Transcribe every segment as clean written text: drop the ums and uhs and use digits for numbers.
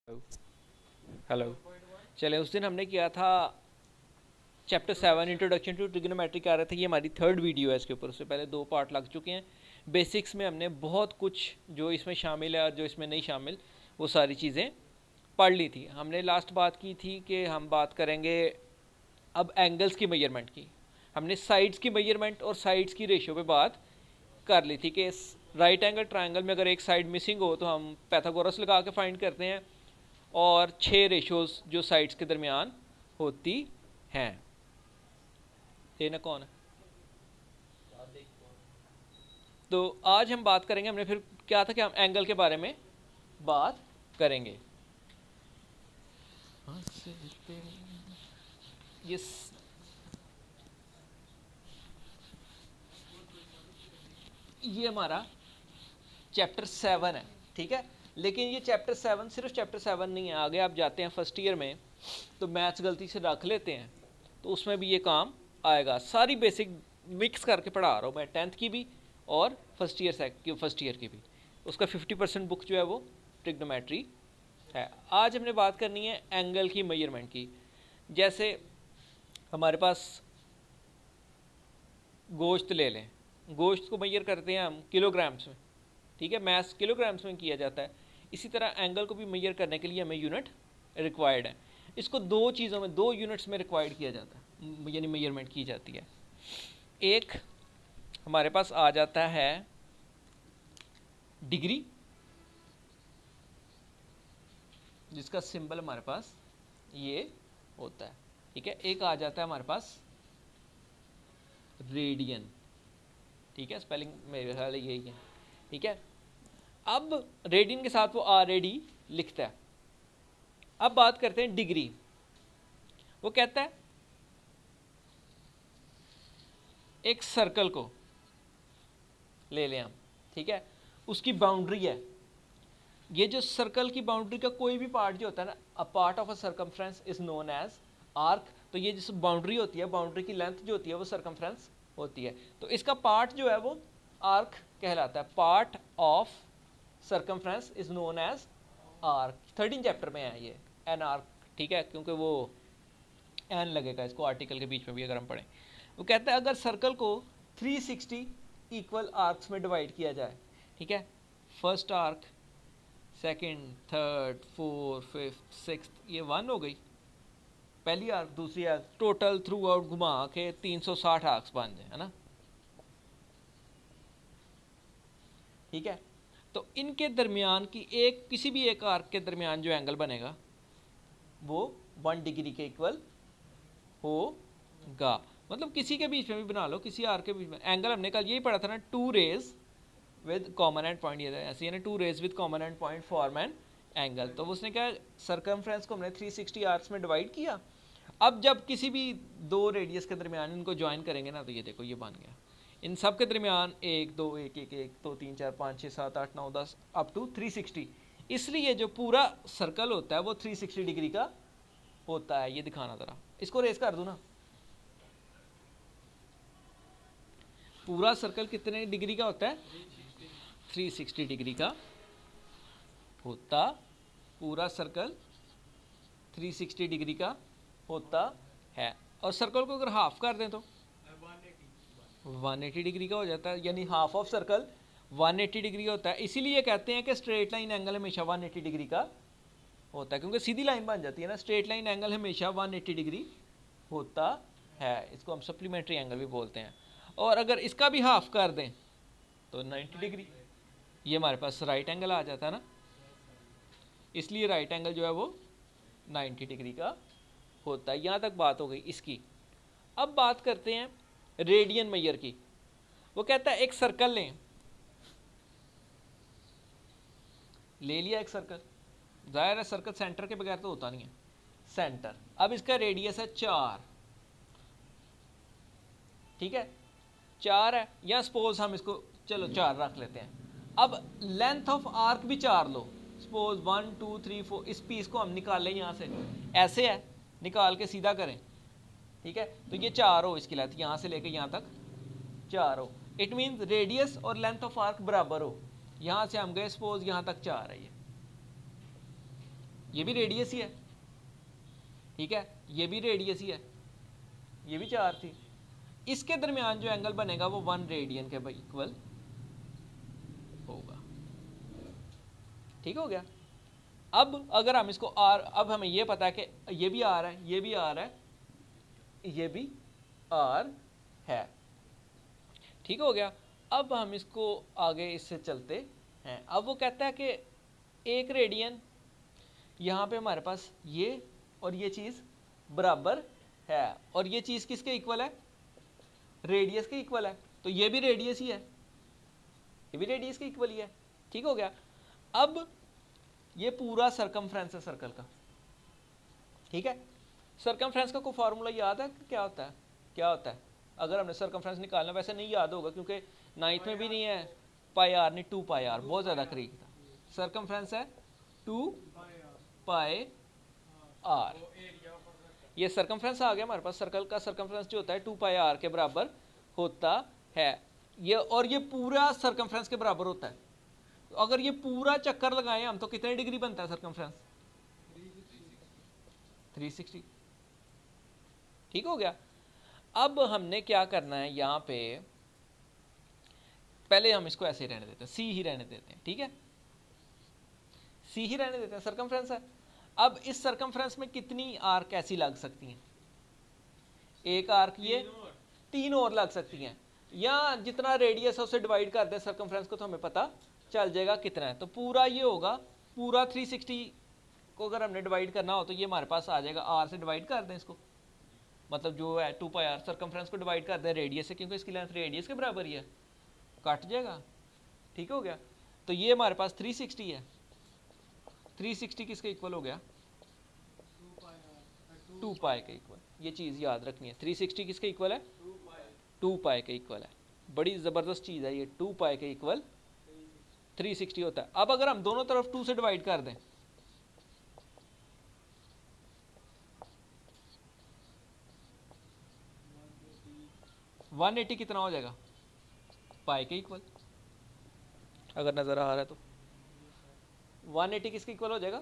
Hello. चले उस दिन हमने किया था चैप्टर 7 इंट्रोडक्शन टू ट्रिग्नोमेट्री कर रहे थे। ये हमारी थर्ड वीडियो है इसके ऊपर। उससे पहले दो पार्ट लग चुके हैं। बेसिक्स में हमने बहुत कुछ जो इसमें शामिल है और जो इसमें नहीं शामिल वो सारी चीज़ें पढ़ ली थी। हमने लास्ट बात की थी कि हम बात करेंगे अब एंगल्स की मेजरमेंट की। हमने साइड्स की मेजरमेंट और साइड्स की रेशियो पे बात कर ली थी कि राइट एंगल ट्रायंगल में अगर एक साइड मिसिंग हो तो हम पैथागोरस लगा के फाइंड करते हैं और 6 रेशोज जो साइड्स के दरमियान होती हैं। लेना कौन है? तो आज हम बात करेंगे, हमने फिर क्या था कि हम एंगल के बारे में बात करेंगे। ये ये हमारा चैप्टर 7 है, ठीक है। लेकिन ये चैप्टर 7 सिर्फ चैप्टर 7 नहीं है। आगे आप जाते हैं फर्स्ट ईयर में तो मैथ्स गलती से रख लेते हैं तो उसमें भी ये काम आएगा। सारी बेसिक मिक्स करके पढ़ा रहा हूँ मैं, 10th की भी और फर्स्ट ईयर की भी। उसका 50% बुक जो है वो ट्रिग्नोमेट्री है। आज हमने बात करनी है एंगल की मेजरमेंट की। जैसे हमारे पास गोश्त ले लें, गोश्त को मेजर करते हैं हम किलोग्राम्स में, ठीक है। मैथ्स किलोग्राम्स में किया जाता है। इसी तरह एंगल को भी मेजर करने के लिए हमें यूनिट रिक्वायर्ड है। इसको दो चीज़ों में, दो यूनिट्स में रिक्वायर्ड किया जाता है, यानी मेजरमेंट की जाती है। एक हमारे पास आ जाता है डिग्री, जिसका सिंबल हमारे पास ये होता है, ठीक है। एक आ जाता है हमारे पास रेडियन, ठीक है। स्पेलिंग मेरे ख्याल यही है, ठीक है। अब रेडियन के साथ वो ऑलरेडी लिखता है। अब बात करते हैं डिग्री। वो कहता है एक सर्कल को ले लें हम, ठीक है। उसकी बाउंड्री है, ये जो सर्कल की बाउंड्री का कोई भी पार्ट जो होता है ना, a part of a circumference is known as arc. तो ये जिस बाउंड्री होती है, बाउंड्री की लेंथ जो होती है वो सर्कमफ्रेंस होती है। तो इसका पार्ट जो है वो आर्क कहलाता है। Part of circumference is known as arc. 13 chapter में है ये एन आर्क, ठीक है, क्योंकि वो एन लगेगा इसको आर्टिकल के बीच में भी अगर हम पढ़ें। वो कहता है अगर सर्कल को 360 इक्वल आर्क्स में डिवाइड किया जाए, ठीक है। First arc, second, third, fourth, fifth, sixth, ये 1 हो गई पहली आर्क। दूसरी आर्क टोटल थ्रू आउट घुमा के 360 आर्क्स बन जाए, है ना, ठीक है। तो इनके दरमियान की एक किसी भी एक आर्क के दरमियान जो एंगल बनेगा वो 1 डिग्री के इक्वल होगा। मतलब किसी के बीच में भी बना लो, किसी आर्क के बीच में एंगल। हमने कल यही पढ़ा था ना, 2 rays with common end point, ये ऐसे ही ना, 2 rays with common end point form an angle. तो उसने क्या, सर्कमफ्रेंस को हमने 360 आर्क्स में डिवाइड किया। अब जब किसी भी दो रेडियस के दरमियान इनको ज्वाइन करेंगे ना, तो ये देखो ये बन गया। इन सब के दरमियान 1 2 1 1 1 2 3 4 5 6 7 8 9 10 अप टू 360। इसलिए जो पूरा सर्कल होता है वो 360 डिग्री का होता है। ये दिखाना ज़रा, इसको रेस कर दूँ ना। पूरा सर्कल कितने डिग्री का होता है? 360 डिग्री का होता। पूरा सर्कल 360 डिग्री का होता है। और सर्कल को अगर हाफ कर दें तो 180 डिग्री का हो जाता है, यानी हाफ ऑफ सर्कल 180 डिग्री होता है। इसीलिए कहते हैं कि स्ट्रेट लाइन एंगल हमेशा 180 डिग्री का होता है, क्योंकि सीधी लाइन बन जाती है ना। स्ट्रेट लाइन एंगल हमेशा 180 डिग्री होता है। इसको हम सप्लीमेंट्री एंगल भी बोलते हैं। और अगर इसका भी हाफ कर दें तो 90 डिग्री, ये हमारे पास राइट एंगल आ जाता है ना। इसलिए राइट एंगल जो है वो 90 डिग्री का होता है। यहाँ तक बात हो गई इसकी। अब बात करते हैं रेडियन मेजर की। वो कहता है एक सर्कल ले लिया एक सर्कल। जाहिर है सर्कल सेंटर के बगैर तो होता नहीं है, सेंटर। अब इसका रेडियस है 4, ठीक है, 4 है। या सपोज हम इसको चलो 4 रख लेते हैं। अब लेंथ ऑफ आर्क भी 4 लो, सपोज 1 2 3 4। इस पीस को हम निकाल लें यहाँ से, ऐसे है, निकाल के सीधा करें, ठीक है। तो ये 4 हो इसकी लेंथ, यहाँ से लेके यहाँ तक 4 हो। इट मीन्स रेडियस और लेंथ ऑफ आर्क बराबर हो। यहाँ से हम गए, सपोज यहाँ तक 4 है ये, ये भी रेडियस ही है, ठीक है, ये भी रेडियस ही है, ये भी 4 थी। इसके दरमियान जो एंगल बनेगा वो 1 रेडियन के इक्वल होगा। ठीक हो गया। अब अगर हम इसको आर, अब हमें ये पता है कि ये भी आर है, ये भी आर है, ये भी आर है। ठीक हो गया। अब हम इसको आगे इससे चलते हैं। अब वो कहता है कि 1 रेडियन, यहाँ पे हमारे पास ये और ये चीज़ बराबर है, और ये चीज़ किसके इक्वल है? रेडियस के इक्वल है। तो ये भी रेडियस ही है, ये भी रेडियस के इक्वल ही है। ठीक हो गया। अब ये पूरा सरकमफ्रेंस है सर्कल का, ठीक है। सरकमफ्रेंस का कोई फार्मूला याद है? क्या होता है, क्या होता है? अगर हमने सरकमफ्रेंस निकालना, वैसे नहीं याद होगा क्योंकि 9th में भी नहीं है, पाई आर नहीं, 2 पाई आर, बहुत ज़्यादा करीब था। सरकमफ्रेंस है 2 पाई आर। ये सरकमफ्रेंस आ गया हमारे पास। सर्कल का सरकमफ्रेंस जो होता है 2 पाई आर के बराबर होता है ये, और ये पूरा सरकमफ्रेंस के बराबर होता है। तो अगर ये पूरा चक्कर लगाएं हम तो कितने डिग्री बनता है सरकमफ्रेंस? 360। ठीक हो गया। अब हमने क्या करना है, यहाँ पे पहले हम इसको ऐसे ही रहने देते हैं, सी ही रहने देते हैं, ठीक है, सी ही रहने देते हैं, सरकमफ्रेंस है। अब इस सरकमफ्रेंस में कितनी आर्क ऐसी लग सकती हैं? एक आर्क, ये 3 और लग सकती हैं, या जितना रेडियस है उसे डिवाइड कर दें सरकमफ्रेंस को तो हमें पता चल जाएगा कितना है। तो पूरा ये होगा, पूरा 360 को अगर हमने डिवाइड करना हो तो ये हमारे पास आ जाएगा, आर से डिवाइड कर दें इसको, मतलब जो है 2 पाई आर, सरकमफ्रेंस को डिवाइड कर दें रेडियस से, क्योंकि इसकी लेंथ रेडियस के बराबर ही है, कट जाएगा। ठीक हो गया। तो ये हमारे पास 360 है। 360 किसके इक्वल हो गया? 2 पाई के इक्वल। ये चीज़ याद रखनी है, 360 किसके इक्वल है? 2 पाई के इक्वल है। बड़ी ज़बरदस्त चीज़ है ये, 2 पाई के इक्वल 360 होता है। अब अगर हम दोनों तरफ 2 से डिवाइड कर दें, वन 180 कितना हो जाएगा? पाई के इक्वल। अगर नज़र आ रहा है तो 180 किसके इक्वल हो जाएगा?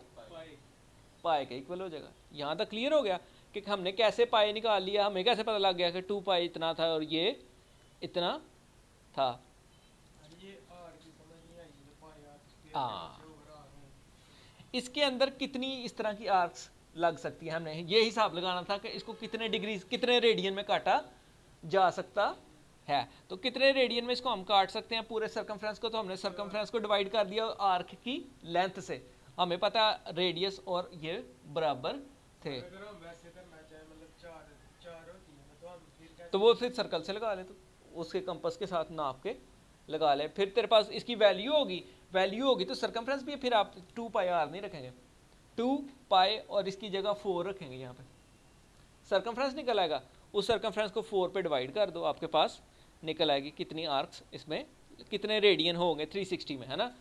पाई के इक्वल हो जाएगा। यहाँ तक क्लियर हो गया कि हमने कैसे पाई निकाल लिया, हमें कैसे पता लग गया कि 2 पाई इतना था और ये इतना था। हाँ, इसके अंदर कितनी इस तरह की आर्क्स लग सकती है, हमने ये हिसाब लगाना था कि इसको कितने डिग्री, कितने रेडियन में काटा जा सकता है। तो कितने रेडियन में इसको हम काट सकते हैं पूरे सरकमफ्रेंस को? तो हमने सरकमफ्रेंस को डिवाइड कर दिया आर्क की लेंथ से, हमें पता रेडियस और ये बराबर थे, तो वो फिर सर्कल से लगा ले, तो उसके कंपास के साथ नाप के लगा ले। फिर तेरे पास इसकी वैल्यू होगी, वैल्यू होगी तो सरकमफ्रेंस भी फिर आप 2 पाई आर नहीं रखेंगे, 2 पाई और इसकी जगह 4 रखेंगे। यहाँ पे सरकमफ्रेंस निकल आएगा, उस सरकमफ्रेंस को 4 पे डिवाइड कर दो, आपके पास निकल आएगी कितनी आर्क्स इसमें, कितने रेडियन होंगे 360 में, है ना।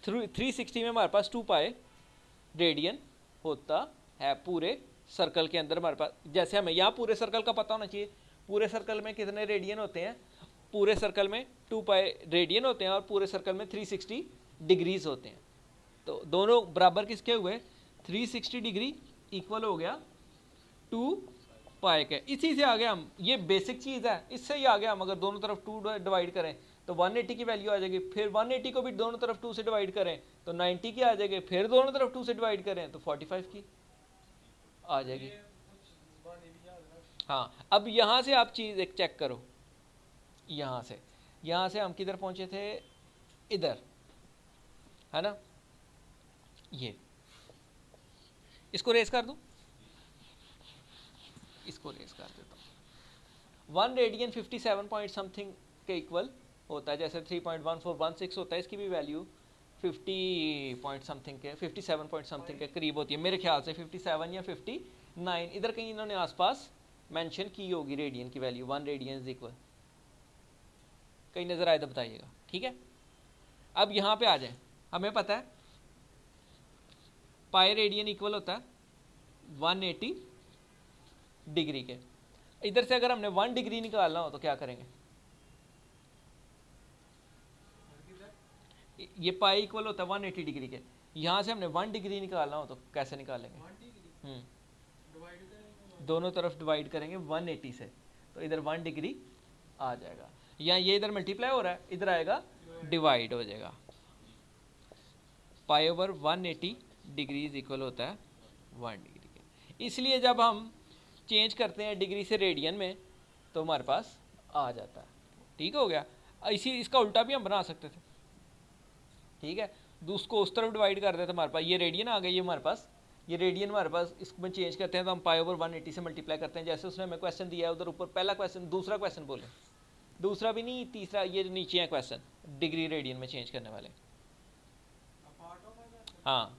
360 में हमारे पास 2 पाई रेडियन होता है पूरे सर्कल के अंदर हमारे पास। जैसे हमें यहाँ पूरे सर्कल का पता होना चाहिए, पूरे सर्कल में कितने रेडियन होते हैं? पूरे सर्कल में 2 पाई रेडियन होते हैं और पूरे सर्कल में 360 डिग्रीज होते हैं। तो दोनों बराबर किसके हुए? 360 डिग्री इक्वल हो गया 2 पाई के। इसी से आगे हम, ये बेसिक चीज़ है, इससे ही आगे हम अगर दोनों तरफ 2 डिवाइड करें तो 180 की वैल्यू आ जाएगी, फिर 180 को भी दोनों तरफ 2 से डिवाइड करें तो 90 की आ जाएगी, फिर दोनों तरफ 2 से डिवाइड करें तो 45 की आ जाएगी। हाँ, अब यहाँ से आप चीज़ एक चेक करो, यहाँ से हम किधर पहुँचे थे? इधर, है ना। ये इसको रेस कर दूँ, इसको रेस कर देता हूँ। 1 रेडियन 57 पॉइंट समथिंग के इक्वल होता है, जैसे 3.1416 होता है, इसकी भी वैल्यू 50 पॉइंट समथिंग के, 57 पॉइंट समथिंग के करीब होती है मेरे ख्याल से, 57 या 59 इधर कहीं इन्होंने आसपास मेंशन की होगी रेडियन की वैल्यू। 1 रेडियन इज इक्वल, कहीं नजर आए तो बताइएगा, ठीक है। अब यहाँ पे आ जाए, हमें पता है पाई रेडियन इक्वल होता है 180 डिग्री के। इधर से अगर हमने 1 डिग्री निकालना हो तो क्या करेंगे? ये पाई इक्वल होता है 180 डिग्री के, यहाँ से हमने 1 डिग्री निकालना हो तो कैसे निकालेंगे? दोनों तरफ डिवाइड करेंगे 180 से, तो इधर 1 डिग्री आ जाएगा। या ये इधर मल्टीप्लाई हो रहा है, इधर आएगा डिवाइड हो जाएगा। Pi over 180 degree is equal होता है 1 डिग्री के। इसलिए जब हम चेंज करते हैं डिग्री से रेडियन में तो हमारे पास आ जाता है। ठीक हो गया। इसका उल्टा भी हम बना सकते थे। ठीक है, उसको उस तरफ डिवाइड कर देते हमारे पास ये रेडियन आ गई है हमारे पास, ये रेडियन हमारे पास, इसमें चेंज करते हैं तो हम पाई ओवर 180 से मल्टीप्लाई करते हैं। जैसे उसने हमें क्वेश्चन दिया है उधर ऊपर, पहला क्वेश्चन, दूसरा क्वेश्चन बोले, दूसरा भी नहीं, तीसरा, ये नीचे है क्वेश्चन डिग्री रेडियन में चेंज करने वाले। हाँ,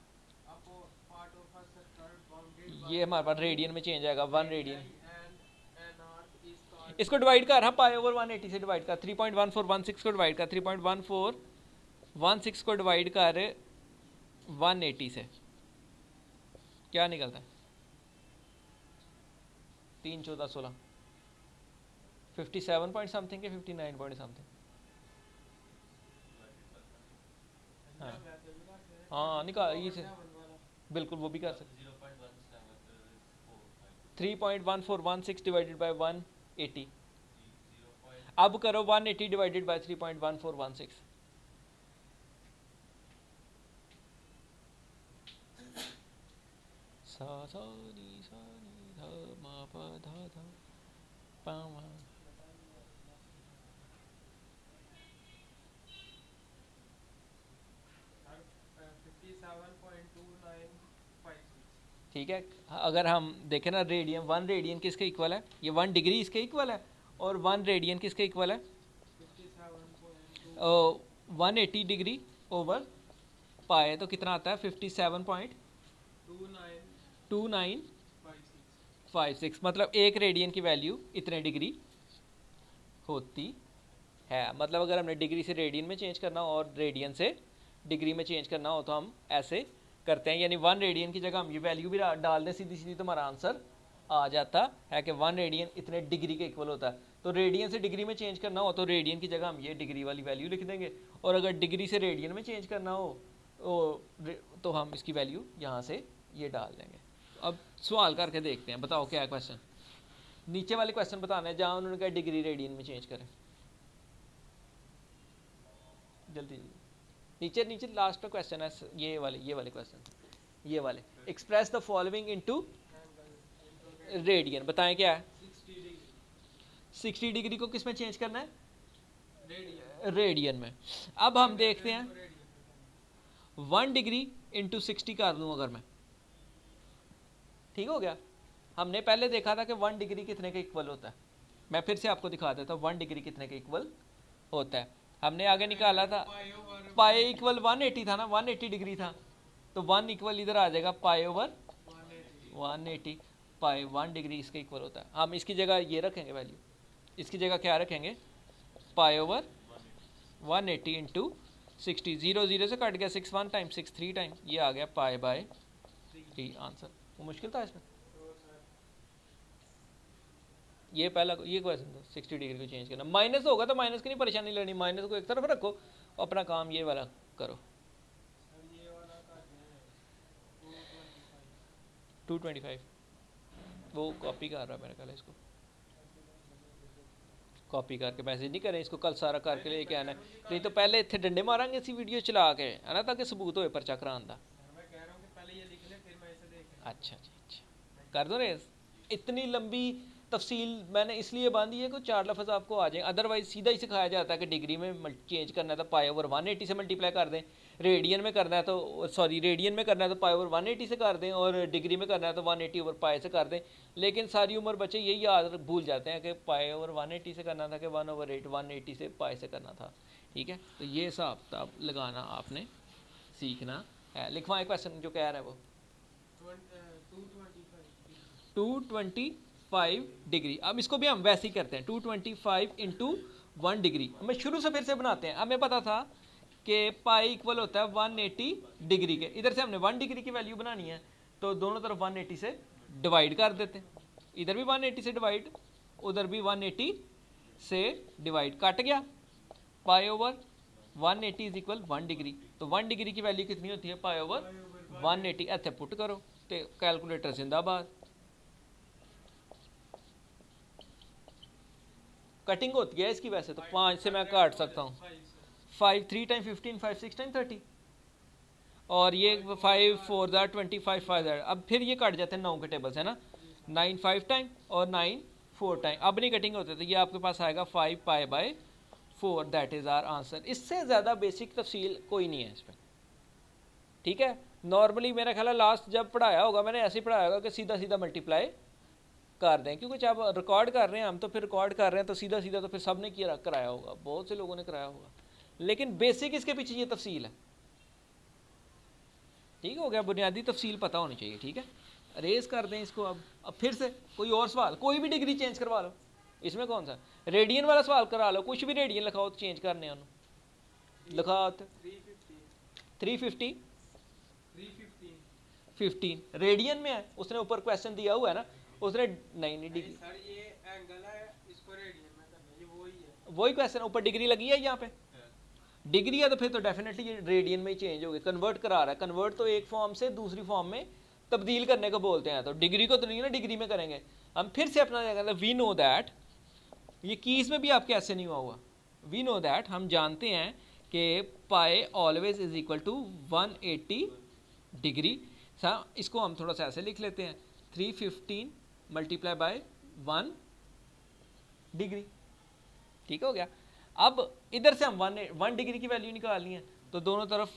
ये हमारे पास रेडियन में चेंज आएगा 1 रेडियन। इसको डिवाइड कर, हाँ, पाई ओवर 180 से डिवाइड कर, 3.1416 को डिवाइड कर, 3.1416 को डिवाइड कर 180 से, क्या निकलता है? 3 14 16, 57 पॉइंट समथिंग के 59 पॉइंट समथिंग। हाँ निकाल, ये से बिल्कुल वो भी कर सकते। 3.1416 डिवाइडेड बाय 180। अब करो 180 डिवाइडेड बाय 3.1416। सा सा नी सा नी धा मा पा धा धा पा मा। ठीक है, अगर हम देखें ना रेडियन, 1 रेडियन किसके इक्वल है? ये 1 डिग्री इसके इक्वल है। और 1 रेडियन किसके इक्वल है? 180 डिग्री ओवर पाए, तो कितना आता है? 57.2956। मतलब 1 रेडियन की वैल्यू इतने डिग्री होती है। मतलब अगर हमने डिग्री से रेडियन में चेंज करना हो और रेडियन से डिग्री में चेंज करना हो तो हम ऐसे करते हैं। यानी 1 रेडियन की जगह हम ये वैल्यू भी डाल दें सीधी सीधी, तो हमारा आंसर आ जाता है कि 1 रेडियन इतने डिग्री के इक्वल होता है। तो रेडियन से डिग्री में चेंज करना हो तो रेडियन की जगह हम ये डिग्री वाली वैल्यू लिख देंगे, और अगर डिग्री से रेडियन में चेंज करना हो तो हम इसकी वैल्यू यहाँ से ये डाल देंगे। अब सवाल करके देखते हैं, बताओ क्या है क्वेश्चन। नीचे वाले क्वेश्चन बताना है जहाँ उन्होंने कहा डिग्री रेडियन में चेंज करें। जल्दी नीचे नीचे लास्ट का क्वेश्चन है, ये वाले क्वेश्चन, ये वाले। Express the following into radian, बताएं क्या है? 60 डिग्री को किस में चेंज करना है? रेडियन में। अब हम देखते हैं 1 डिग्री इंटू 60 कर दूं अगर मैं, ठीक हो गया। हमने पहले देखा था कि 1 डिग्री कितने के इक्वल होता है। मैं फिर से आपको दिखा देता हूँ 1 डिग्री कितने के इक्वल होता है। हमने आगे निकाला था पाई इक्वल 180 था ना, 180 डिग्री था, तो 1 इक्वल इधर आ जाएगा पाई ओवर 180। पाई 1 डिग्री इसके इक्वल होता है। हम इसकी जगह ये रखेंगे वैल्यू, इसकी जगह क्या रखेंगे? Pi over 180 into 60। 0 0 से कट गया, 6 1 टाइम 6 3 टाइम, ये आ गया पाई बाय 3 आंसर। वो मुश्किल था इसमें, ये पहला ये क्वेश्चन था 60 डिग्री को चेंज करना। माइनस होगा तो माइनस की नहीं परेशानी लेनी, माइनस को एक तरफ रखो, अपना काम ये वाला करो। 225 वो कॉपी कर रहा है मेरे ख्याल, इसको कॉपी करके मैसेज नहीं करें, इसको कल सारा करके लेके आना है, नहीं तो पहले इतने डंडे मारेंगे इसी वीडियो चला के, है ना, ताकि सबूत होए पर्चा कराने दा। अच्छा जी, अच्छा कर दो रेस। इतनी लंबी तफसील मैंने इसलिए बांधी है कि 4 लफ्ज़ आपको आ जाएं, अदरवाइज सीधा ही सिखाया जाता है कि डिग्री में चेंज करना है तो पाई ओवर 180 से मल्टीप्लाई कर दें, रेडियन में करना है तो रेडियन में करना है तो पाई ओवर 180 से कर दें, और डिग्री में करना है तो 180 ओवर पाई से कर दें। लेकिन सारी उम्र बच्चे यही याद भूल जाते हैं कि पाई ओवर 180 से करना था कि 1/8 180 से पाई से करना था। ठीक है, तो ये हिसाब किताब लगाना आपने सीखना है। लिखवाएं क्वेश्चन जो कह रहा है वो 225 डिग्री। अब इसको भी हम वैसे ही करते हैं, 225 इंटू 1 डिग्री। हमें शुरू से फिर से बनाते हैं। हमें पता था कि पाई इक्वल होता है 180 डिग्री के, इधर से हमने 1 डिग्री की वैल्यू बनानी है तो दोनों तरफ 180 से डिवाइड कर देते हैं। इधर भी 180 से डिवाइड, उधर भी 180 से डिवाइड, कट गया। Pi over 180 is equal 1 degree. तो 1 डिग्री की वैल्यू कितनी होती है? Pi over 180। इतने पुट करो तो कैलकुलेटर जिंदाबाद। कटिंग होती है इसकी वैसे तो 5 से मैं काट सकता हूँ। 5 3 टाइम 15, 5 6 टाइम 30, और ये 5 4 ज़ा 25 5 ज़ा। अब फिर ये काट जाते हैं 9 के टेबल से ना, 9 5 टाइम और 9 4 टाइम। अब नहीं कटिंग होते तो ये आपके पास आएगा 5 pi by 4, that is our answer. इससे ज़्यादा बेसिक तफसील कोई नहीं है इस पर, ठीक है। नॉर्मली मेरा ख्याल है लास्ट जब पढ़ाया होगा मैंने ऐसे ही पढ़ाया होगा कि सीधा सीधा मल्टीप्लाई कर दें, क्योंकि जब रिकॉर्ड कर रहे हैं हम तो फिर रिकॉर्ड कर रहे हैं तो सीधा सीधा तो फिर सब ने किया कराया होगा, बहुत से लोगों ने कराया होगा, लेकिन बेसिक इसके पीछे ये तफसील है। ठीक हो गया, बुनियादी तफसील पता होनी चाहिए, ठीक है। रेस कर दें इसको। अब फिर से कोई और सवाल, कोई भी डिग्री चेंज करवा लो, इसमें कौन सा रेडियन वाला सवाल करा लो, कुछ भी रेडियन लिखाओ तो चेंज करने लिखा 350 15 रेडियन में है, उसने ऊपर क्वेश्चन दिया हुआ है ना, उसने नहीं डिग्री सर ये एंगल है, इसको रेडियन में करना, ये वही है, वही क्वेश्चन ऊपर डिग्री लगी है यहाँ पे डिग्री है, तो फिर तो डेफिनेटली ये रेडियन में ही चेंज हो गया, कन्वर्ट करा रहा है। कन्वर्ट तो एक फॉर्म से दूसरी फॉर्म में तब्दील करने को बोलते हैं, तो डिग्री को तो नहीं ना डिग्री में करेंगे हम। फिर से अपना वी नो दैट, ये कीज में भी आपके ऐसे नहीं हुआ, वी नो दैट हम जानते हैं कि pi always is equal to 180 degree. इसको हम थोड़ा सा ऐसे लिख लेते हैं, 315 मल्टीप्लाई बाय 1 डिग्री, ठीक हो गया। अब इधर से हम 1 डिग्री की वैल्यू निकालनी है, तो दोनों तरफ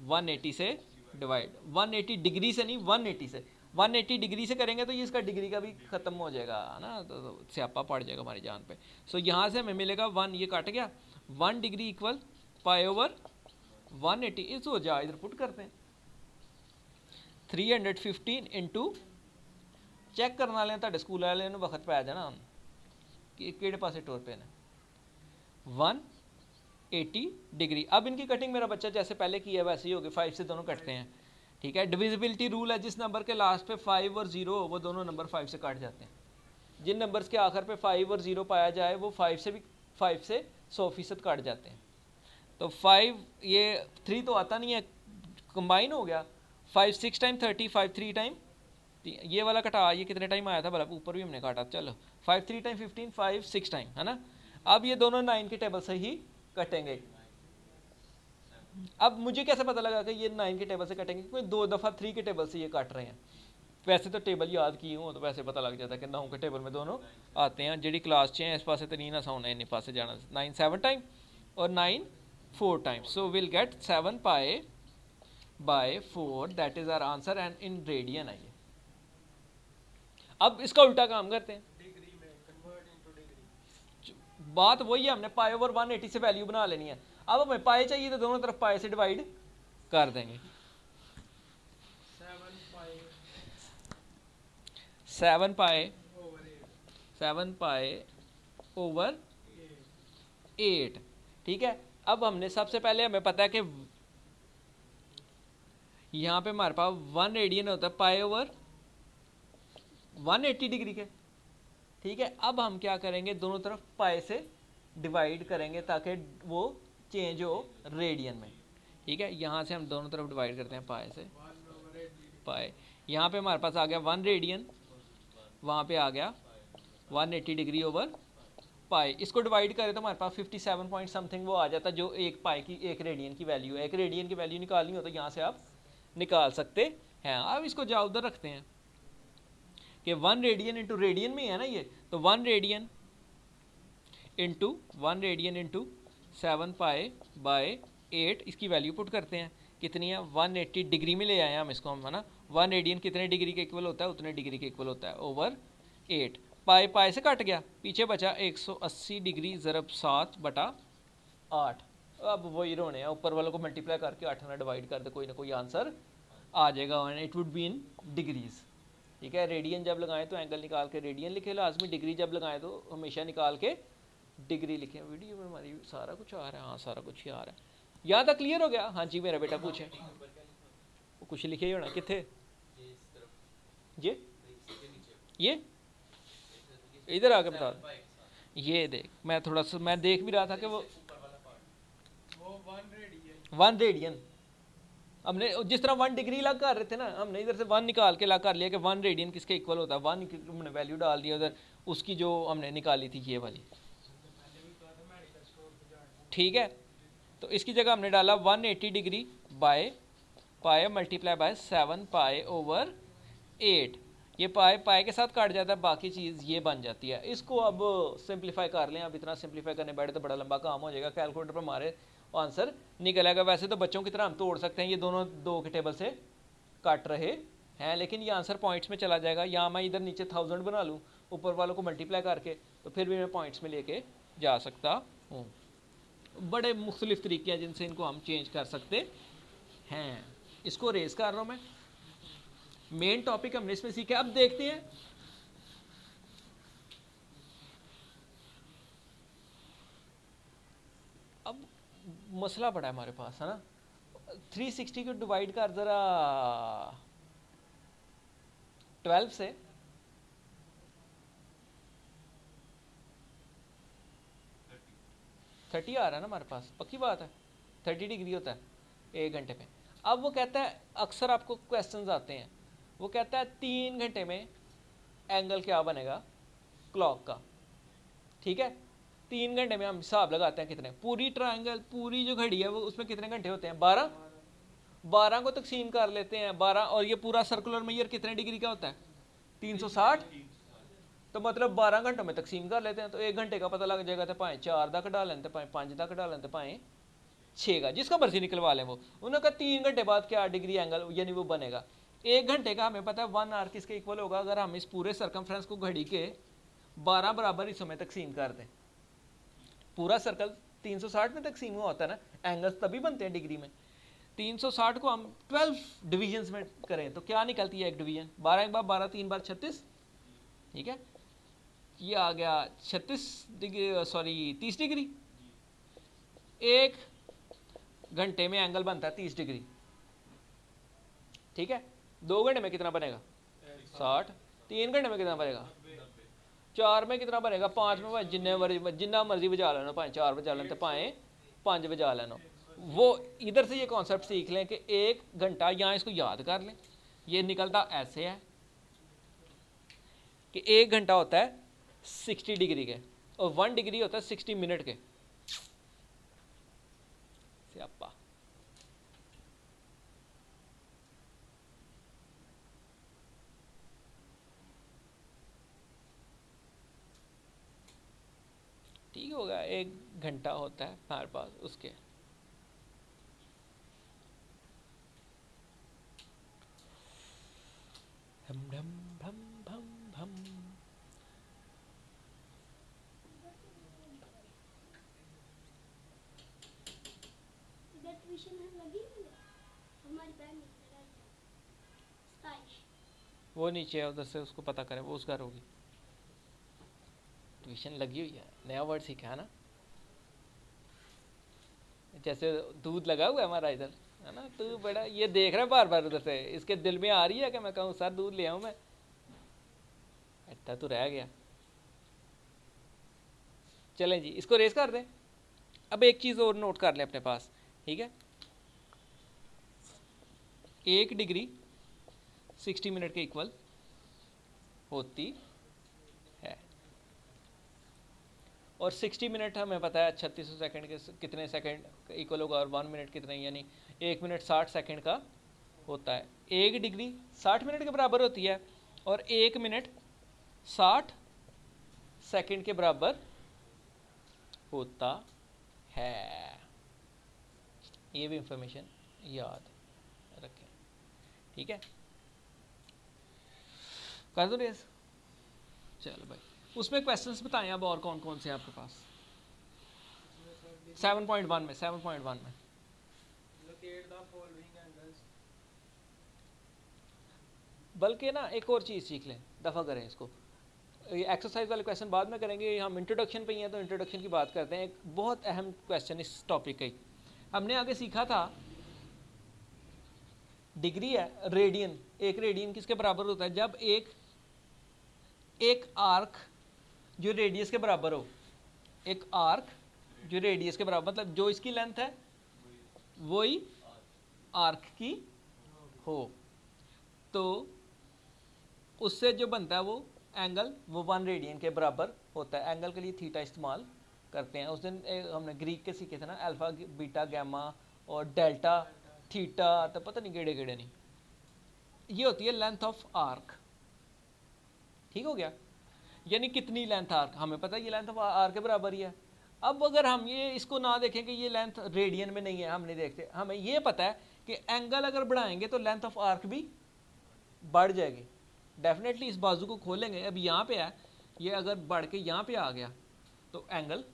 180 से डिवाइड, 180 डिग्री से नहीं 180 से, 180 डिग्री से करेंगे तो ये इसका डिग्री का भी ख़त्म हो जाएगा ना, तो स्यापा पड़ जाएगा हमारी जान पे। सो यहाँ से हमें मिलेगा 1, ये काट गया, 1 डिग्री इक्वल पाई ओवर 180। इसको जा इधर पुट करते हैं, 315 इंटू चेक करने वाले तो स्कूल वाले वक्त पै जाना कि केड़े पासे टोर पे 180 डिग्री। अब इनकी कटिंग मेरा बच्चा जैसे पहले किया वैसे ही होगी, 5 से दोनों कटते हैं, ठीक है। डिविजिबिलिटी रूल है, जिस नंबर के लास्ट पे 5 और 0 हो वो दोनों नंबर 5 से काट जाते हैं। जिन नंबर्स के आखिर पे 5 और 0 पाया जाए वो 5 से 100% काट जाते हैं। तो 5 ये 3 तो आता नहीं है, कंबाइन हो गया, 5 6 टाइम 30, 5 3 टाइम, ये वाला कटा, ये कितने टाइम आया था भला, ऊपर भी हमने काटा, चलो 5 3 टाइम 15, 5 6 टाइम, है ना। अब ये दोनों 9 के टेबल से ही कटेंगे। अब मुझे कैसे पता लगा कि ये 9 के टेबल से कटेंगे, क्योंकि 2 दफ़ा 3 के टेबल से ये काट रहे हैं। वैसे तो टेबल याद किए हो तो वैसे पता लग जाता है कि 9 के टेबल में दोनों आते हैं। जी क्लास च इस पास तो नहीं ना सोना, इन पास जाना, 9 7 टाइम और 9 4 time, so will get 7 pi by 4, that is our answer, and in radian है ये। अब इसका उल्टा काम करते हैं, बात वही है, हमने पाई ओवर 180 से वैल्यू बना लेनी है। अब हमें पाई चाहिए तो दोनों तरफ पाई से डिवाइड कर देंगे, 7 पाई ओवर 8, ठीक है। अब हमने सबसे पहले हमें पता है कि यहाँ पे हमारे पास 1 रेडियन होता है पाई ओवर 180 डिग्री के, ठीक है। अब हम क्या करेंगे, दोनों तरफ पाई से डिवाइड करेंगे ताकि वो चेंज हो रेडियन में, ठीक है। यहाँ से हम दोनों तरफ डिवाइड करते हैं पाई से, पाई यहाँ पे हमारे पास आ गया 1 रेडियन, वहाँ पे आ गया 180 डिग्री ओवर पाई। इसको डिवाइड करें तो हमारे पास 57 पॉइंट समथिंग वो आ जाता है, जो एक पाई की, एक रेडियन की वैल्यू है। एक रेडियन की वैल्यू निकालनी हो तो यहाँ से आप निकाल सकते हैं। अब इसको जा उधर रखते हैं कि 1 रेडियन इंटू रेडियन में है ना ये, तो 1 रेडियन इंटू 7 पाई बाय 8, इसकी वैल्यू पुट करते हैं, कितनी है 180 डिग्री में ले आए हैं हम इसको, हम है ना। 1 रेडियन कितने डिग्री के इक्वल होता है, उतने डिग्री के इक्वल होता है, ओवर 8। पाई पाई से कट गया, पीछे बचा 180 डिग्री ज़रब 7/8। अब वही रोने हैं, ऊपर वालों को मल्टीप्लाई करके 8 में डिवाइड कर दे, कोई ना कोई आंसर आ जाएगा, and it would be in degrees, ठीक है। रेडियन जब लगाएं तो एंगल निकाल के रेडियन लिखे लाजमी, डिग्री जब लगाएं तो हमेशा निकाल के डिग्री लिखें। वीडियो में हमारी सारा कुछ आ रहा है, हाँ सारा कुछ ही आ रहा है। यहाँ तक क्लियर हो गया? हाँ जी मेरा बेटा पूछे, कुछ लिखे ही होना, कितने ये इधर आके बता। ये देख, मैं थोड़ा सा मैं देख भी रहा था कि वो 1 1 रेडियन, हमने जिस तरह 1 डिग्री लग कर रहे थे ना, हमने इधर से 1 निकाल के लग कर लिया कि 1 रेडियन किसके इक्वल होता है, 1 हमने वैल्यू डाल दिया उधर, उसकी जो हमने निकाली थी ये वाली, ठीक है। तो इसकी जगह हमने डाला 180 degree by pi multiply by 7 pi over 8, ये पाई के साथ काट जाता है, बाकी चीज़ ये बन जाती है। इसको अब सिंप्लीफाई कर लें, अब इतना सिंप्लीफाई करने बैठे तो बड़ा लंबा काम हो जाएगा, कैलकुलेटर पर हमारे आंसर निकल आएगा। वैसे तो बच्चों की तरह हम तोड़ सकते हैं, ये दोनों 2 के टेबल से काट रहे हैं, लेकिन ये आंसर पॉइंट्स में चला जाएगा। या मैं इधर नीचे 1000 बना लूँ ऊपर वालों को मल्टीप्लाई करके, तो फिर भी मैं पॉइंट्स में लेके जा सकता हूँ। बड़े मुख्तलिफ तरीके हैं जिनसे इनको हम चेंज कर सकते हैं। इसको रेस कर रहा हूँ मैं, मेन टॉपिक हमने इसमें सीखा। अब देखते हैं अब मसला बड़ा है हमारे पास, है ना। 360 को डिवाइड कर जरा 12 से, थर्टी आ रहा है ना हमारे पास, पक्की बात है 30 डिग्री होता है 1 घंटे में। अब वो कहता है, अक्सर आपको क्वेश्चंस आते हैं, वो कहता है 3 घंटे में एंगल क्या बनेगा क्लॉक का, ठीक है। 3 घंटे में हम हिसाब लगाते हैं कितने, पूरी ट्रायंगल पूरी जो घड़ी है वो उसमें कितने घंटे होते हैं, 12 को तकसीम कर लेते हैं 12, और ये पूरा सर्कुलर मेजर कितने डिग्री का होता है 360, तो मतलब 12 घंटों में तकसीम कर लेते हैं, तो 1 घंटे का पता लग जाएगा। तो पाएँ 4 तक डाल लें, तो पाएँ 5 तक डाल लें, तो पाएँ 6 का, जिसका मर्जी निकलवा लें। वो उन्होंने कहा 3 घंटे बाद क्या डिग्री एंगल यानी वो बनेगा। 1 घंटे का हमें पता है 1 आवर किसके इक्वल होगा, अगर हम इस पूरे सर्कमफ्रेंस को घड़ी के 12 बराबर हिस्सों में तकसीम कर दें। पूरा सर्कल 360 में तकसीम हुआ होता है ना, एंगल्स तभी बनते हैं डिग्री में। 360 को हम 12 डिवीजन्स में करें तो क्या निकलती है एक डिवीजन, 12 एक बार 12, 3 बार 36, ठीक है। ये आ गया 36 डिग्री, सॉरी 30 डिग्री। 1 घंटे में एंगल बनता है 30 डिग्री, ठीक है। 2 घंटे में कितना बनेगा 60, 3 घंटे में कितना बनेगा 4 में कितना बनेगा 5 में, जिन्ना मर्जी बजा लेना, पाए 4 बजा लेना, पाए 5 बजा लेना। वो इधर से ये कॉन्सेप्ट सीख लें कि 1 घंटा, यहाँ इसको याद कर लें, ये निकलता ऐसे है कि 1 घंटा होता है 60 डिग्री के, और 1 डिग्री होता है 60 मिनट के। स्यापा, ठीक होगा, 1 घंटा होता है हमारे पास उसके। हम भम भम भम भम। वो नीचे है उधर से, उसको पता करें, वो उसका होगी। ट्यूशन लगी हुई है, नया वर्ड सीखा है ना, जैसे दूध लगा हुआ है हमारा इधर, है ना। तू बड़ा ये देख रहा है बार बार उधर से, इसके दिल में आ रही है कि मैं कहूँ सर दूध ले आऊँ मैं, इतना तो रह गया। चलें जी, इसको रेस कर दें। अब एक चीज़ और नोट कर लें अपने पास, ठीक है। 1 डिग्री 60 मिनट के इक्वल होती है, और 60 मिनट हमें पता है 3600 सेकंड के कितने सेकंड इक्वल होगा, और 1 मिनट कितने, यानी 1 मिनट 60 सेकंड का होता है। 1 डिग्री 60 मिनट के बराबर होती है, और 1 मिनट 60 सेकंड के बराबर होता है। ये भी इंफॉर्मेशन याद रखें, ठीक है। कर दो रेस, चलो भाई। उसमें क्वेश्चंस बताएं अब, और कौन कौन से आपके पास 7.1 में 7.1 में बल्कि ना एक और चीज़ सीख लें, दफ़ा करें इसको। ये एक्सरसाइज वाले क्वेश्चन बाद में करेंगे, हम इंट्रोडक्शन पे ही हैं तो इंट्रोडक्शन की बात करते हैं। एक बहुत अहम क्वेश्चन इस टॉपिक का ही हमने आगे सीखा था, डिग्री है रेडियन। 1 रेडियन किसके बराबर होता है, जब एक आर्क जो रेडियस के बराबर हो, एक आर्क जो रेडियस के बराबर, मतलब जो इसकी लेंथ है वही आर्क की हो, तो उससे जो बनता है वो एंगल वो 1 रेडियन के बराबर होता है। एंगल के लिए थीटा इस्तेमाल करते हैं। उस दिन हमने ग्रीक के सीखे थे ना, अल्फा बीटा गैमा और डेल्टा थीटा, तो पता नहीं केड़े केड़े नहीं। ये होती है लेंथ ऑफ आर्क। ठीक हो गया, यानी कितनी लेंथ आर्क, हमें पता है ये लेंथ ऑफ आर्क के बराबर ही है। अब अगर हम ये इसको ना देखें कि ये लेंथ रेडियन में नहीं है, हम नहीं देखते, हमें ये पता है कि एंगल अगर बढ़ाएंगे तो लेंथ ऑफ आर्क भी बढ़ जाएगी। डेफिनेटली इस बाजू को खोलेंगे, अब यहाँ पे है, ये अगर बढ़ के यहाँ पे आ गया तो एंगल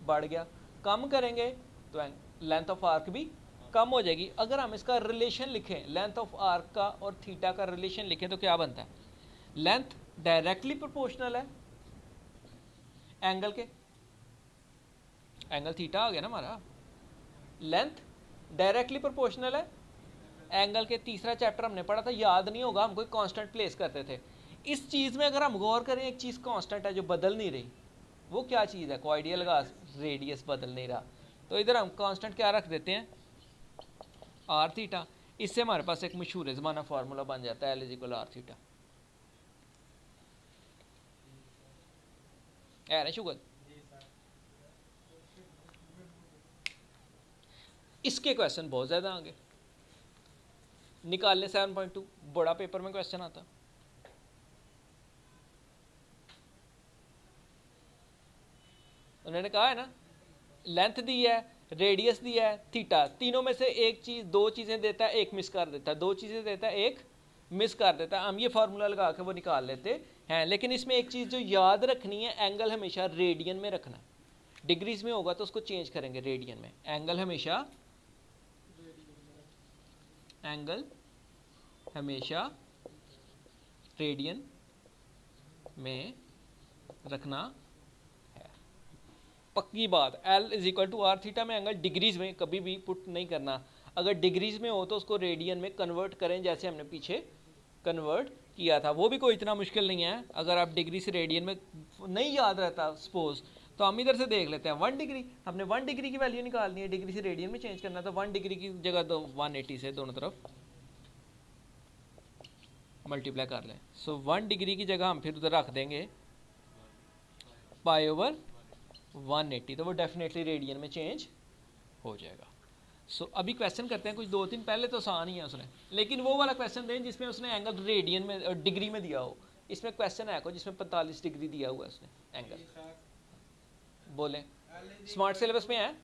बढ़ गया, कम करेंगे तो लेंथ ऑफ आर्क भी कम हो जाएगी। अगर हम इसका रिलेशन लिखें, लेंथ ऑफ आर्क का और थीटा का रिलेशन लिखें तो क्या बनता है, लेंथ डायरेक्टली प्रोपोर्शनल है एंगल के, एंगल थीटा आ गया ना हमारा, लेंथ डायरेक्टली प्रोपोर्शनल है एंगल के। तीसरा चैप्टर हमने पढ़ा था, याद नहीं होगा, हम कोई कांस्टेंट प्लेस करते थे। इस चीज़ में अगर हम गौर करें, एक चीज़ कांस्टेंट है जो बदल नहीं रही, वो क्या चीज़ है, कोआइडियल का रेडियस बदल नहीं रहा, तो इधर हम कांस्टेंट क्या रख देते हैं, आर थीटा। इससे हमारे पास एक मशहूर ज़माना फार्मूला बन जाता है, L = आर थीटा। है ना शुगर? इसके क्वेश्चन बहुत ज़्यादा आगे निकालने 7.2 बड़ा पेपर में क्वेश्चन आता। उन्होंने कहा है ना, लेंथ दी है, रेडियस दी है, थीटा, तीनों में से एक चीज़, दो चीज़ें देता है, एक मिस कर देता है, दो चीज़ें देता है, एक मिस कर देता है। हम ये फार्मूला लगा के वो निकाल लेते हैं। लेकिन इसमें एक चीज़ जो याद रखनी है, एंगल हमेशा रेडियन में रखना है। डिग्रीज में होगा तो उसको चेंज करेंगे रेडियन में। एंगल हमेशा रेडियन में रखना है, पक्की बात। L = आर थीटा में एंगल डिग्रीज में कभी भी पुट नहीं करना। अगर डिग्रीज में हो तो उसको रेडियन में कन्वर्ट करें, जैसे हमने पीछे कन्वर्ट किया था। वो भी कोई इतना मुश्किल नहीं है। अगर आप डिग्री से रेडियन में नहीं याद रहता सपोज, तो हम इधर से देख लेते हैं 1 डिग्री, हमने 1 डिग्री की वैल्यू निकालनी है, डिग्री से रेडियन में चेंज करना, तो 1 डिग्री की जगह तो 180 से दोनों तरफ मल्टीप्लाई कर लें। सो 1 डिग्री की जगह हम फिर उधर रख देंगे π/180, तो वो डेफिनेटली रेडियन में चेंज हो जाएगा। सो अभी क्वेश्चन करते हैं कुछ 2-3, पहले तो आसान ही है उसने, लेकिन वो वाला क्वेश्चन दें जिसमें उसने एंगल रेडियन में डिग्री में दिया हो। इसमें क्वेश्चन है को जिसमें 45 डिग्री दिया हुआ है उसने एंगल। बोलें स्मार्ट सिलेबस में है,